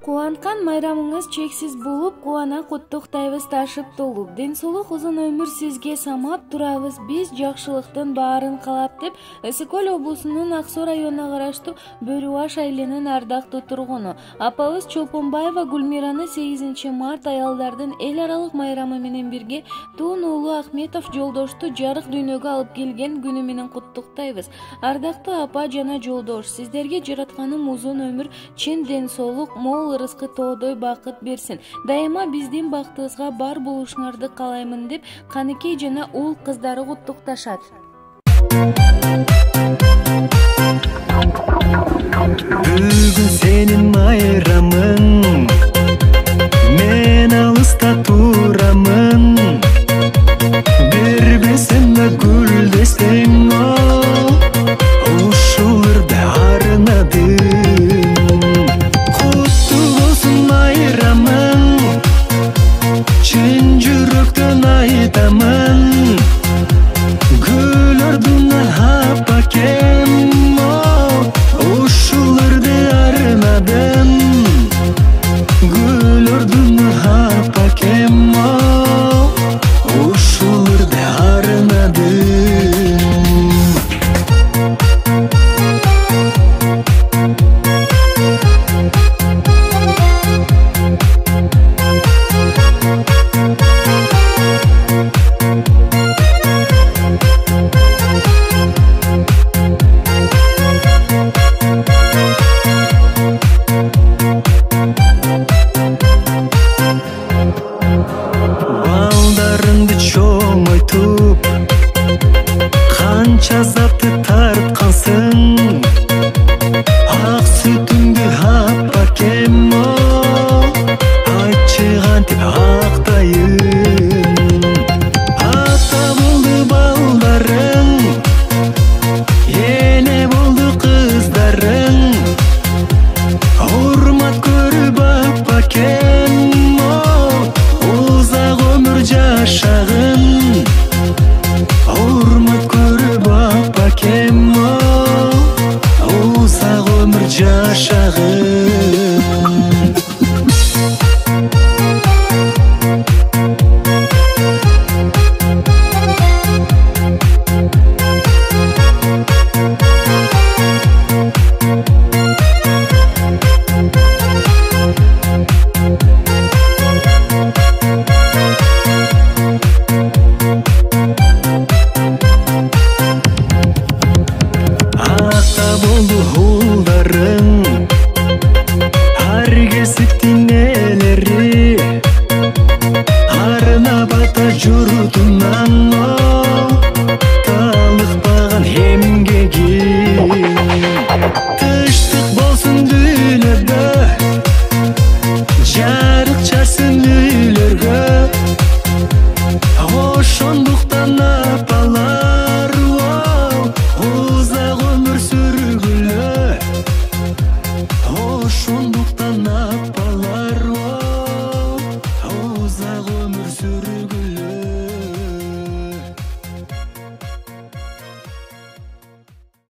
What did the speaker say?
Кубанткан майрамыңыз чексиз болуп, кубана куттуктайбыз ташып толуп. Ден соолук, узун өмүр сизге самап турабыз. Биз жакшылыктын баарын каалап деп, Ысык-Көл облусунун Ак-Суу районуна караштуу Бөрүбаш айылынын ардактуу тургуну апабыз Чолпонбаева Гүлмираны 8 март аялдардын эл аралык майрамы менен бирге туун уулу Ахметов Жолдошту жарык дүйнөгө алып келген күнү менен куттуктайбыз. Ардактуу апа жана Жолдош, сиздерге жаратканым узун өмүр, чын ден соолук, мол ырыскы тоодой бакыт берсин. Дайыма биздин бактыбызга бар болушуңарды каалаймын деп Каныкей жана уул кыздары куттукташат. Бүгүн сенин майрамың, мен алыста турамын. Бербесемме гүлдесең, ушуларда арнадым. Куттуу болсун майрамың, чын жүрөктөн айтамын. Гүл ордуна апакем, ушуларды арнадым. Гүл ордуна апакем, ушуларды арнадым. Балдарыңды чоң ойтуп, канча запты тарткансың. Ак сүтүңдү апакем, айтчы кантип актайын. Ата болду балдарың, эне болду кыздарың. Урмат көрүп апакем, узак өмүр жашагын. Урмат көрүп апакем, узак өмүр жашагын.